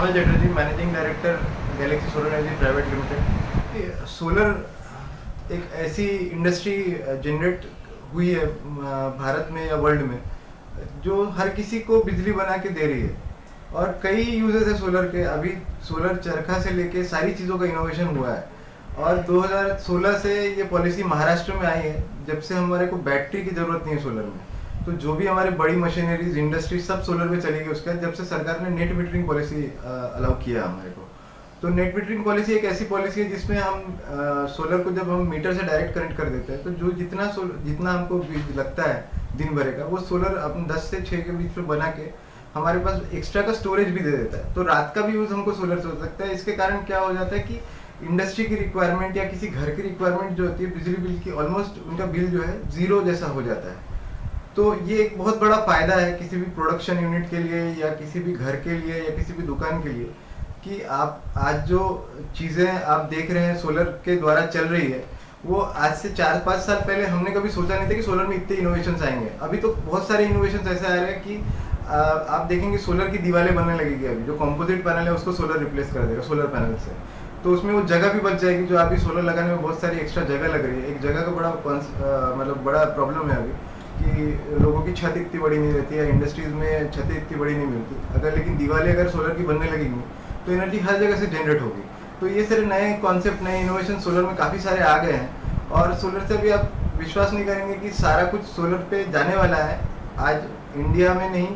कमल Chatterjee, managing director galaxy solar energy private limited. Solar एक ऐसी industry generate हुई है भारत में या वर्ल्ड में जो हर किसी को बिजली बना के दे रही है, और कई यूजर्स है सोलर के। अभी सोलर चरखा से लेके सारी चीज़ों का इनोवेशन हुआ है, और 2016 से ये पॉलिसी महाराष्ट्र में आई है, जब से हमारे को बैटरी की ज़रूरत नहीं है सोलर में। तो जो भी हमारे बड़ी मशीनरीज, इंडस्ट्री सब सोलर में चलेगी उसका, जब से सरकार ने नेट मीटरिंग पॉलिसी अलाउ किया हमारे को। तो नेट मीटरिंग पॉलिसी एक ऐसी पॉलिसी है जिसमें हम सोलर को जब हम मीटर से डायरेक्ट कनेक्ट कर देते हैं, तो जो जितना हमको लगता है दिन भर का, वो सोलर अपन 10 से 6 के बीच में बना के हमारे पास एक्स्ट्रा का स्टोरेज भी दे देता है। तो रात का भी यूज़ हमको सोलर से हो सकता है। इसके कारण क्या हो जाता है कि इंडस्ट्री की रिक्वायरमेंट या किसी घर की रिक्वायरमेंट जो होती है बिजली बिल की, ऑलमोस्ट उनका बिल जो है जीरो जैसा हो जाता है। तो ये एक बहुत बड़ा फायदा है किसी भी प्रोडक्शन यूनिट के लिए, या किसी भी घर के लिए, या किसी भी दुकान के लिए, कि आप आज जो चीज़ें आप देख रहे हैं सोलर के द्वारा चल रही है, वो आज से 4-5 साल पहले हमने कभी सोचा नहीं था कि सोलर में इतने इनोवेशंस आएंगे। अभी तो बहुत सारे इनोवेशंस ऐसे आ रहे हैं कि आप देखेंगे सोलर की दीवारें बनने लगेगी। अभी जो कंपोजिट पैनल है उसको सोलर रिप्लेस कर देगा सोलर पैनल से, तो उसमें वो जगह भी बच जाएगी। जो अभी सोलर लगाने में बहुत सारी एक्स्ट्रा जगह लग रही है, एक जगह का बड़ा प्रॉब्लम है अभी कि लोगों की छत इतनी बड़ी नहीं रहती है, इंडस्ट्रीज में छतें इतनी बड़ी नहीं मिलती। अगर लेकिन दीवारें अगर सोलर की बनने लगेंगी तो एनर्जी हर जगह से जनरेट होगी। तो ये सारे नए कॉन्सेप्ट, नए इनोवेशन सोलर में काफ़ी सारे आ गए हैं, और सोलर से भी आप विश्वास नहीं करेंगे कि सारा कुछ सोलर पे जाने वाला है। आज इंडिया में नहीं,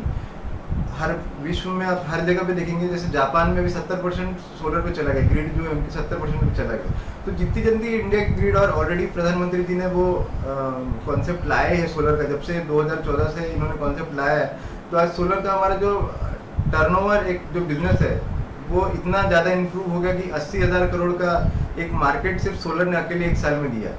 हर विश्व में आप हर जगह पे देखेंगे, जैसे जापान में भी 70% सोलर पे चला गया, ग्रिड जो है उनकी 70% पे चला गया। तो जितनी जल्दी इंडिया की ग्रिड, और ऑलरेडी प्रधानमंत्री जी ने वो कॉन्सेप्ट लाए हैं सोलर का, जब से 2014 से इन्होंने कॉन्सेप्ट लाया है, तो आज सोलर का हमारा जो टर्नओवर, एक जो बिजनेस है, वो इतना ज़्यादा इम्प्रूव हो गया कि 80,000 करोड़ का एक मार्केट सिर्फ सोलर ने अकेले 1 साल में दिया।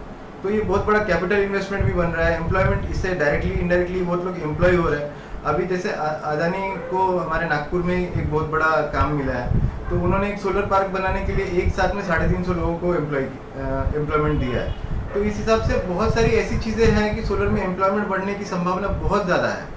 तो ये बहुत बड़ा कैपिटल इन्वेस्टमेंट भी बन रहा है, एम्प्लॉयमेंट इससे डायरेक्टली इनडायरेक्टली बहुत लोग एम्प्लॉय हो रहे हैं। अभी जैसे अदानी को हमारे नागपुर में एक बहुत बड़ा काम मिला है, तो उन्होंने एक सोलर पार्क बनाने के लिए एक साथ में 350 लोगों को एम्प्लॉयमेंट दिया है। तो इस हिसाब से बहुत सारी ऐसी चीज़ें हैं कि सोलर में एम्प्लॉयमेंट बढ़ने की संभावना बहुत ज़्यादा है।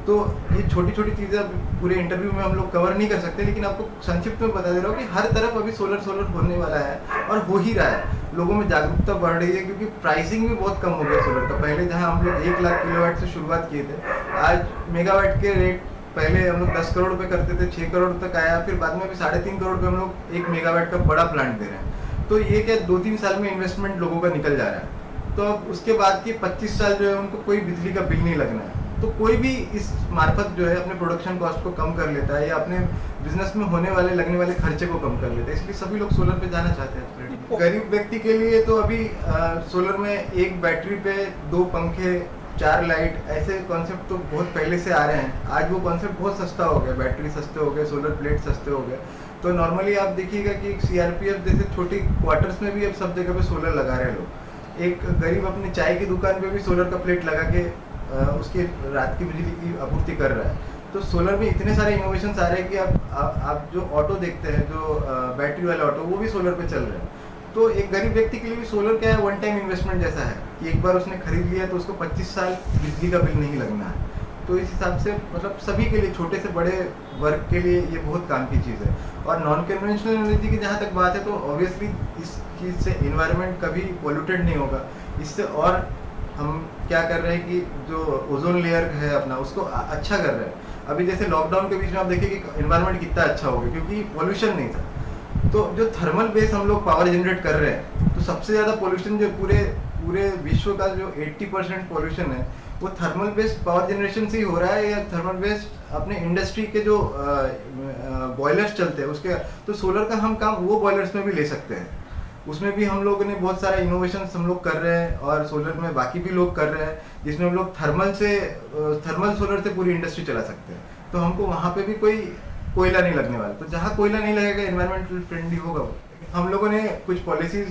तो ये छोटी छोटी चीज़ें पूरे इंटरव्यू में हम लोग कवर नहीं कर सकते, लेकिन आपको संक्षिप्त में बता दे रहा हूँ कि हर तरफ अभी सोलर होने वाला है, और हो ही रहा है। लोगों में जागरूकता बढ़ रही है, क्योंकि प्राइसिंग भी बहुत कम हो गया सोलर का। पहले जहाँ हम लोग 1 लाख किलोवाट से शुरुआत किए थे, आज मेगावाट के रेट पहले हम लोग 10 करोड़ रुपये करते थे, 6 करोड़ तक आया, फिर बाद में भी 3.5 करोड़ रुपये हम लोग 1 मेगावाट का बड़ा प्लांट दे रहे हैं। तो ये क्या 2-3 साल में इन्वेस्टमेंट लोगों का निकल जा रहा है। तो अब उसके बाद के 25 साल जो है उनको कोई बिजली का बिल नहीं लगना है। तो कोई भी इस मार्फत जो है अपने प्रोडक्शन कॉस्ट को कम कर लेता है, या अपने बिजनेस में होने वाले लगने वाले खर्चे को कम कर लेता है। इसलिए सभी लोग सोलर पे जाना चाहते हैं। गरीब व्यक्ति के लिए तो अभी सोलर में एक बैटरी पे 2 पंखे, 4 लाइट, ऐसे कॉन्सेप्ट तो बहुत पहले से आ रहे हैं। आज वो कॉन्सेप्ट बहुत सस्ता हो गया, बैटरी सस्ते हो गए, सोलर प्लेट सस्ते हो गए। तो नॉर्मली आप देखिएगा कि CRPF जैसे छोटी क्वार्टर्स में भी अब सब जगह पे सोलर लगा रहे हैं लोग। एक गरीब अपनी चाय की दुकान पे भी सोलर का प्लेट लगा के उसके रात की बिजली की आपूर्ति कर रहा है। तो सोलर में इतने सारे इनोवेशंस आ रहे हैं कि आप जो ऑटो देखते हैं, जो बैटरी वाले ऑटो, वो भी सोलर पे चल रहे हैं। तो एक गरीब व्यक्ति के लिए भी सोलर क्या है, वन टाइम इन्वेस्टमेंट जैसा है कि एक बार उसने खरीद लिया तो उसको 25 साल बिजली का बिल नहीं लगना है। तो इस हिसाब से मतलब सभी के लिए, छोटे से बड़े वर्ग के लिए ये बहुत काम की चीज़ है। और नॉन कन्वेंशनल एनर्जी की जहाँ तक बात है, तो ऑब्वियसली इस चीज़ से इन्वायरमेंट कभी पोल्यूटेड नहीं होगा। इससे और हम क्या कर रहे हैं कि जो ओजोन लेयर है अपना, उसको अच्छा कर रहे हैं। अभी जैसे लॉकडाउन के बीच में आप देखिए कि एनवायरनमेंट कितना अच्छा हो गया, क्योंकि पोल्यूशन नहीं था। तो जो थर्मल बेस हम लोग पावर जनरेट कर रहे हैं, तो सबसे ज़्यादा पोल्यूशन जो पूरे विश्व का जो 80% पोल्यूशन है, वो थर्मल बेस्ड पावर जनरेशन से ही हो रहा है, या थर्मल बेस्ड अपने इंडस्ट्री के जो बॉयलर्स चलते हैं उसके। तो सोलर का हम काम वो बॉयलर्स में भी ले सकते हैं। उसमें भी हम लोगों ने बहुत सारा इनोवेशन हम लोग कर रहे हैं, और सोलर में बाकी भी लोग कर रहे हैं, जिसमें हम लोग थर्मल सोलर से पूरी इंडस्ट्री चला सकते हैं। तो हमको वहाँ पे भी कोई कोयला नहीं लगने वाला। तो जहाँ कोयला नहीं लगेगा, एनवायरमेंटल फ्रेंडली होगा वो। हम लोगों ने कुछ पॉलिसीज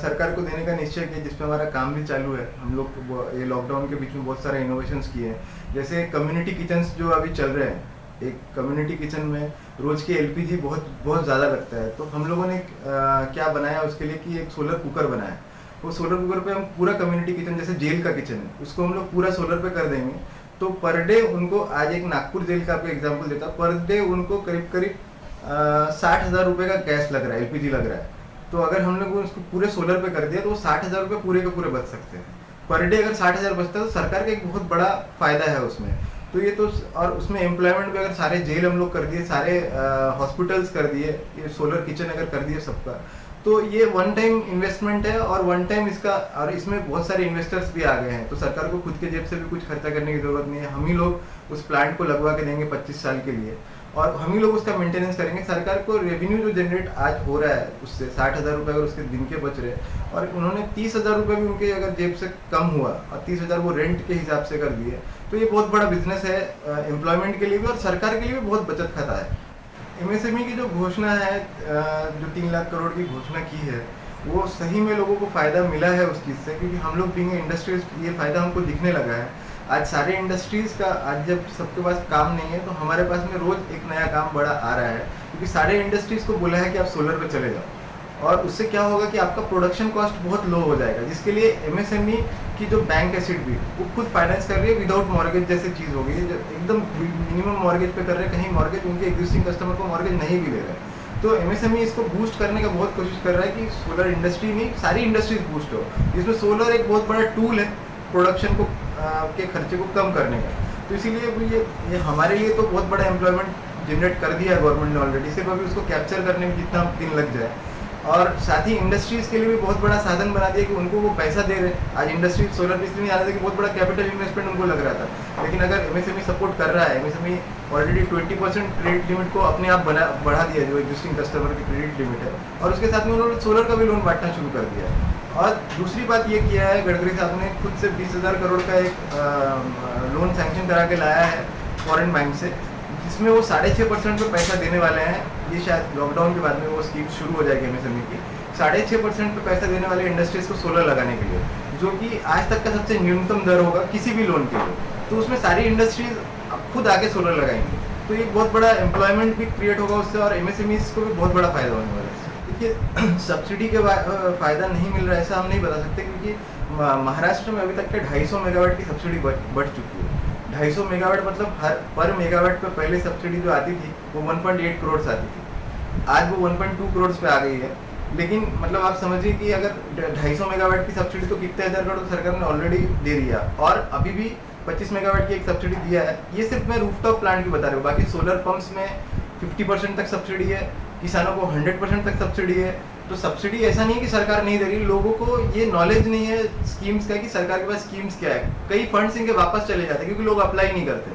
सरकार को देने का निश्चय किया, जिसमें हमारा काम भी चालू है। हम लोग ये लॉकडाउन के बीच में बहुत सारे इनोवेशंस किए हैं, जैसे कम्युनिटी किचन्स जो अभी चल रहे हैं। एक कम्युनिटी किचन में रोज की LPG बहुत ज़्यादा लगता है। तो हम लोगों ने क्या बनाया उसके लिए कि एक सोलर कुकर बनाया। वो सोलर कुकर पे हम पूरा कम्युनिटी किचन, जैसे जेल का किचन है, उसको हम लोग पूरा सोलर पे कर देंगे। तो पर डे उनको, आज एक नागपुर जेल का आपको एग्जांपल देता, पर डे उनको करीब 60,000 रुपये का गैस लग रहा है, एलपीजी लग रहा है, तो अगर हम लोग उसको पूरे सोलर पे कर दिया तो वो 60,000 रुपये पूरे के पूरे बच सकते हैं। पर डे अगर 60,000 बचता है तो सरकार का एक बहुत बड़ा फायदा है उसमें। तो ये तो, और उसमें एम्प्लॉयमेंट भी अगर सारे जेल हम लोग कर दिए, सारे हॉस्पिटल्स कर दिए, ये सोलर किचन अगर कर दिए सबका, तो ये वन टाइम इन्वेस्टमेंट है और वन टाइम इसका, और इसमें बहुत सारे इन्वेस्टर्स भी आ गए हैं, तो सरकार को खुद के जेब से भी कुछ खर्चा करने की जरूरत नहीं है। हम ही लोग उस प्लांट को लगवा के देंगे 25 साल के लिए, और हम ही लोग उसका मेंटेनेंस करेंगे। सरकार को रेवेन्यू जो जनरेट आज हो रहा है उससे 60,000 रुपये अगर उसके दिन के बच रहे, और उन्होंने 30,000 रुपये भी उनके अगर जेब से कम हुआ और 30,000 वो रेंट के हिसाब से कर दिए, तो ये बहुत बड़ा बिजनेस है एम्प्लॉयमेंट के लिए भी और सरकार के लिए भी बहुत बचत खाता है। एमएसएमई की जो घोषणा है, जो 3 लाख करोड़ की घोषणा की है, वो सही में लोगों को फ़ायदा मिला है उस चीज़ से, क्योंकि हम लोग बीइंग इंडस्ट्रीज ये फ़ायदा हमको दिखने लगा है। आज सारे इंडस्ट्रीज़ का, आज जब सबके पास काम नहीं है तो हमारे पास में रोज़ एक नया काम बड़ा आ रहा है, क्योंकि सारे इंडस्ट्रीज़ को बोला है कि आप सोलर पे चले जाओ, और उससे क्या होगा कि आपका प्रोडक्शन कॉस्ट बहुत लो हो जाएगा, जिसके लिए एमएसएमई की जो बैंक एसिड भी वो खुद फाइनेंस कर रही है विदाउट मॉर्गेज जैसी चीज़ हो गई है, जो एकदम मिनिमम मॉर्गेज पे कर रहे हैं, कहीं मॉर्गेज उनके एग्जिस्टिंग कस्टमर को मॉर्गेज नहीं भी ले रहे हैं। तो एमएसएमई इसको बूस्ट करने का बहुत कोशिश कर रहा है कि सोलर इंडस्ट्री नहीं, सारी इंडस्ट्रीज बूस्ट हो। इसमें सोलर एक बहुत बड़ा टूल है प्रोडक्शन को के खर्चे को कम करने का। तो इसीलिए ये हमारे लिए तो बहुत बड़ा एम्प्लॉयमेंट जनरेट कर दिया है गवर्नमेंट ने ऑलरेडी, सिर्फ अभी उसको कैप्चर करने में कितना दिन लग जाए। और साथ ही इंडस्ट्रीज के लिए भी बहुत बड़ा साधन बना दिया कि उनको वो पैसा दे रहे हैं। आज इंडस्ट्रीज सोलर पे इसलिए नहीं आ रहे थे कि बहुत बड़ा कैपिटल इन्वेस्टमेंट उनको लग रहा था, लेकिन अगर एमएसएमई सपोर्ट कर रहा है, एमएसएमई ऑलरेडी 20% क्रेडिट लिमिट को अपने आप बढ़ा दिया, जो एग्जिस्टिंग कस्टमर की क्रेडिट लिमिट है, और उसके साथ में उन्होंने सोलर का भी लोन बांटना शुरू कर दिया है। और दूसरी बात ये किया है, गडकरी साहब ने खुद से 20,000 करोड़ का एक लोन सैंक्शन करा के लाया है फॉरेन बैंक से, जिसमें वो 6.5% पे पैसा देने वाले हैं। ये शायद लॉकडाउन के बाद में वो स्कीम शुरू हो जाएगी एमएसएमई की, 6.5% पे पैसा देने वाले इंडस्ट्रीज को सोलर लगाने के लिए, जो कि आज तक का सबसे न्यूनतम दर होगा किसी भी लोन के लिए। तो उसमें सारी इंडस्ट्रीज खुद आके सोलर लगाएंगी, तो ये बहुत बड़ा एम्प्लॉयमेंट भी क्रिएट होगा उससे, और एमएसएमईज को भी बहुत बड़ा फायदा होने वाला है। देखिए, सब्सिडी के फायदा नहीं मिल रहा है ऐसा हम नहीं बता सकते, क्योंकि महाराष्ट्र में अभी तक के 250 मेगावाट की सब्सिडी बढ़ चुकी है। 250 मेगावाट मतलब हर पर मेगावाट पे पहले सब्सिडी जो आती थी वो 1.8 करोड़ आती थी, आज वो 1.2 करोड़ पे आ गई है। लेकिन मतलब आप समझिए कि अगर 250 मेगावाट की सब्सिडी तो कितने हज़ार करोड़ सरकार ने ऑलरेडी दे दिया, और अभी भी 25 मेगावाट की एक सब्सिडी दिया है। ये सिर्फ मैं रूफटॉप प्लांट की बता रहा हूँ, बाकी सोलर पंप्स में 50% तक सब्सिडी है, किसानों को 100% तक सब्सिडी है। तो सब्सिडी ऐसा नहीं है कि सरकार नहीं दे रही, लोगों को ये नॉलेज नहीं है स्कीम्स का कि सरकार के पास स्कीम्स क्या है। कई फंड्स इनके वापस चले जाते हैं क्योंकि लोग अप्लाई नहीं करते।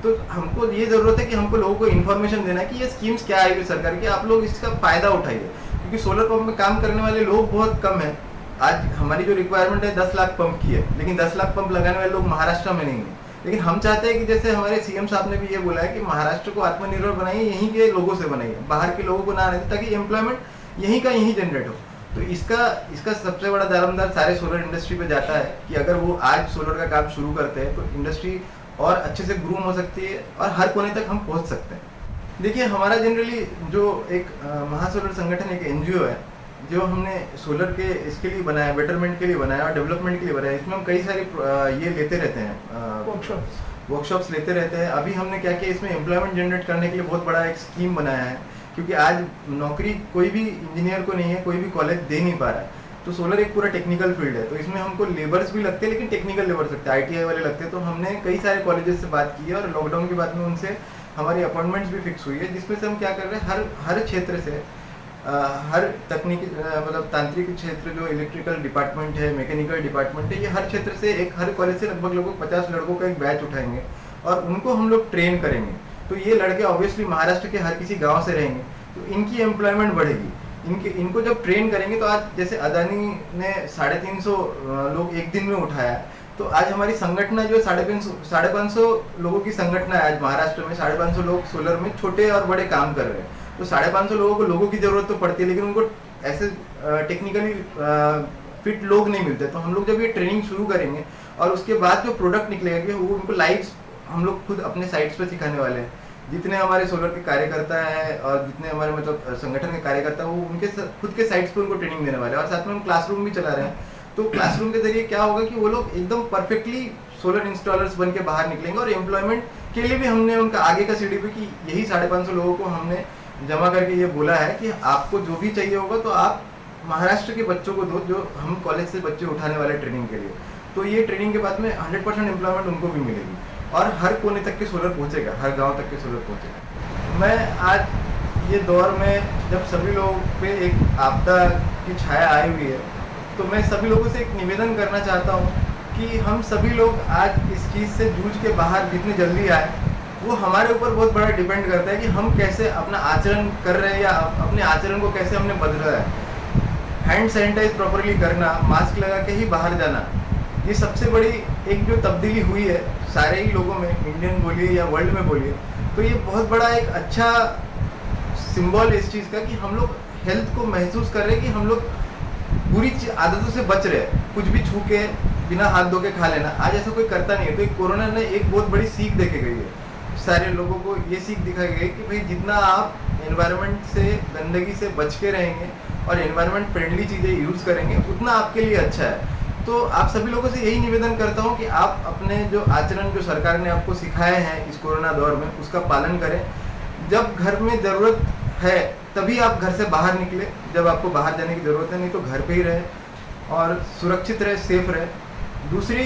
तो हमको ये ज़रूरत है कि हमको लोगों को इन्फॉर्मेशन देना है कि ये स्कीम्स क्या आएगी सरकार की, आप लोग इसका फ़ायदा उठाइए, क्योंकि सोलर पंप में काम करने वाले लोग बहुत कम हैं। आज हमारी जो रिक्वायरमेंट है 10 लाख पंप की है, लेकिन 10 लाख पंप लगाने वाले लोग महाराष्ट्र में नहीं है। लेकिन हम चाहते हैं कि जैसे हमारे सीएम साहब ने भी ये बोला है कि महाराष्ट्र को आत्मनिर्भर बनाइए, यहीं के लोगों से बनाइए, बाहर के लोगों को ना आने, ताकि एम्प्लॉयमेंट यहीं का यहीं जनरेट हो। तो इसका सबसे बड़ा दारोमदार सारे सोलर इंडस्ट्री पे जाता है कि अगर वो आज सोलर का काम शुरू करते हैं तो इंडस्ट्री और अच्छे से ग्रूम हो सकती है और हर कोने तक हम पहुंच सकते हैं। देखिए, हमारा जनरली जो एक महासोलर संगठन एक एनजीओ है जो हमने सोलर के इसके लिए बनाया, बेटरमेंट के लिए बनाया और डेवलपमेंट के लिए बनाया। इसमें हम कई सारे ये लेते रहते हैं, वर्कशॉप्स लेते रहते हैं। अभी हमने क्या किया, इसमें एम्प्लॉयमेंट जनरेट करने के लिए बहुत बड़ा एक स्कीम बनाया है, क्योंकि आज नौकरी कोई भी इंजीनियर को नहीं है, कोई भी कॉलेज दे नहीं पा रहा है। तो सोलर एक पूरा टेक्निकल फील्ड है, तो इसमें हमको लेबर्स भी लगते हैं, लेकिन टेक्निकल लेबर्स लगते हैं, आईटीआई वाले लगते हैं। तो हमने कई सारे कॉलेजेस से बात की है और लॉकडाउन के बाद में उनसे हमारी अपॉइंटमेंट्स भी फिक्स हुई है, जिसमें से हम क्या कर रहे हैं, हर क्षेत्र से हर तकनीकी मतलब तांत्रिक क्षेत्र जो इलेक्ट्रिकल डिपार्टमेंट है, मैकेनिकल डिपार्टमेंट है, ये हर क्षेत्र से हर कॉलेज से लगभग 50 लड़कों का एक बैच उठाएंगे और उनको हम लोग ट्रेन करेंगे। तो ये लड़के ऑब्वियसली महाराष्ट्र के हर किसी गांव से रहेंगे, तो इनकी एम्प्लॉयमेंट बढ़ेगी। इनको जब ट्रेन करेंगे तो आज जैसे अदानी ने 350 लोग एक दिन में उठाया, तो आज हमारी संगठन जो 550 लोगों की संगठन है आज महाराष्ट्र में, 550 लोग सोलर में छोटे और बड़े काम कर रहे हैं। तो 550 लोगों की जरूरत तो पड़ती है, लेकिन उनको ऐसे टेक्निकली फिट लोग नहीं मिलते। तो हम लोग जब ये ट्रेनिंग शुरू करेंगे और उसके बाद जो प्रोडक्ट निकलेगा वो उनको लाइव हम लोग खुद अपने साइट्स पे सिखाने वाले हैं। जितने हमारे सोलर के कार्यकर्ता हैं और जितने हमारे मतलब संगठन के कार्यकर्ता हैं, वो उनके खुद के साइट्स पे उनको ट्रेनिंग देने वाले हैं। और साथ में हम क्लासरूम भी चला रहे हैं। तो क्लासरूम के जरिए क्या होगा कि वो लोग एकदम परफेक्टली सोलर इंस्टॉलर्स बन के बाहर निकलेंगे, और एम्प्लॉयमेंट के लिए भी हमने उनका आगे का सीढ़ी पे कि यही 550 लोगों को हमने जमा करके ये बोला है कि आपको जो भी चाहिए होगा तो आप महाराष्ट्र के बच्चों को दो, जो हम कॉलेज से बच्चे उठाने वाले ट्रेनिंग के लिए। तो ये ट्रेनिंग के बाद में 100% एम्प्लॉयमेंट उनको भी मिलेगी और हर कोने तक के सोलर पहुंचेगा, हर गांव तक के सोलर पहुंचेगा। मैं आज ये दौर में जब सभी लोगों पे एक आपदा की छाया आई हुई है, तो मैं सभी लोगों से एक निवेदन करना चाहता हूँ कि हम सभी लोग आज इस चीज़ से जूझ के बाहर जितनी जल्दी आए, वो हमारे ऊपर बहुत बड़ा डिपेंड करता है कि हम कैसे अपना आचरण कर रहे हैं या अपने आचरण को कैसे हमने बदला है। हैंड सैनिटाइज प्रॉपरली करना, मास्क लगा के ही बाहर जाना, ये सबसे बड़ी एक जो तब्दीली हुई है सारे ही लोगों में, इंडियन बोलिए या वर्ल्ड में बोलिए, तो ये बहुत बड़ा एक अच्छा सिंबल है इस चीज़ का कि हम लोग हेल्थ को महसूस कर रहे हैं कि हम लोग बुरी आदतों से बच रहे हैं। कुछ भी छू के बिना हाथ धो के खा लेना, आज ऐसा कोई करता नहीं है। तो कोरोना ने एक बहुत बड़ी सीख देके गई है, सारे लोगों को ये सीख दिखाई गई कि भाई जितना आप एनवायरनमेंट से, गंदगी से बच के रहेंगे और एनवायरनमेंट फ्रेंडली चीज़ें यूज़ करेंगे, उतना आपके लिए अच्छा है। तो आप सभी लोगों से यही निवेदन करता हूँ कि आप अपने जो आचरण जो सरकार ने आपको सिखाए हैं इस कोरोना दौर में, उसका पालन करें। जब घर में ज़रूरत है तभी आप घर से बाहर निकले, जब आपको बाहर जाने की ज़रूरत है, नहीं तो घर पे ही रहे और सुरक्षित रहे, सेफ रहे। दूसरी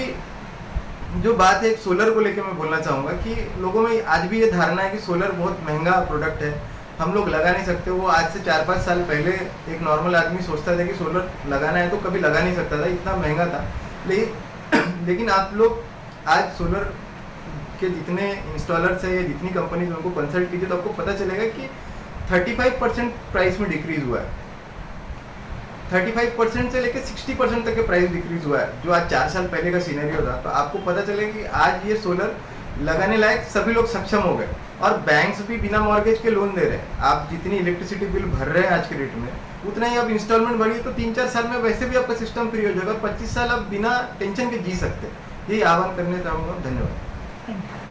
जो बात है सोलर को लेकर मैं बोलना चाहूँगा कि लोगों में आज भी ये धारणा है कि सोलर बहुत महंगा प्रोडक्ट है, हम लोग लगा नहीं सकते। वो आज से 4-5 साल पहले एक नॉर्मल आदमी सोचता था कि सोलर लगाना है तो कभी लगा नहीं सकता था, इतना महंगा था। लेकिन आप लोग आज सोलर के जितने इंस्टॉलर्स है या जितनी कंपनीज उनको कंसल्ट कीजिए तो आपको पता चलेगा कि 35% प्राइस में डिक्रीज हुआ है। 35% से लेकर 60% तक के प्राइस डिक्रीज हुआ है, जो आज 4 साल पहले का सीनेरियो था। तो आपको पता चलेगा कि आज ये सोलर लगाने लायक सभी लोग सक्षम हो गए और बैंक्स भी बिना मॉर्गेज के लोन दे रहे हैं। आप जितनी इलेक्ट्रिसिटी बिल भर रहे हैं आज के रेट में, उतना ही आप इंस्टॉलमेंट भरिए तो 3-4 साल में वैसे भी आपका सिस्टम फ्री हो जाएगा। 25 साल आप बिना टेंशन के जी सकते हैं। यही आह्वान करने चाहूँगा। धन्यवाद।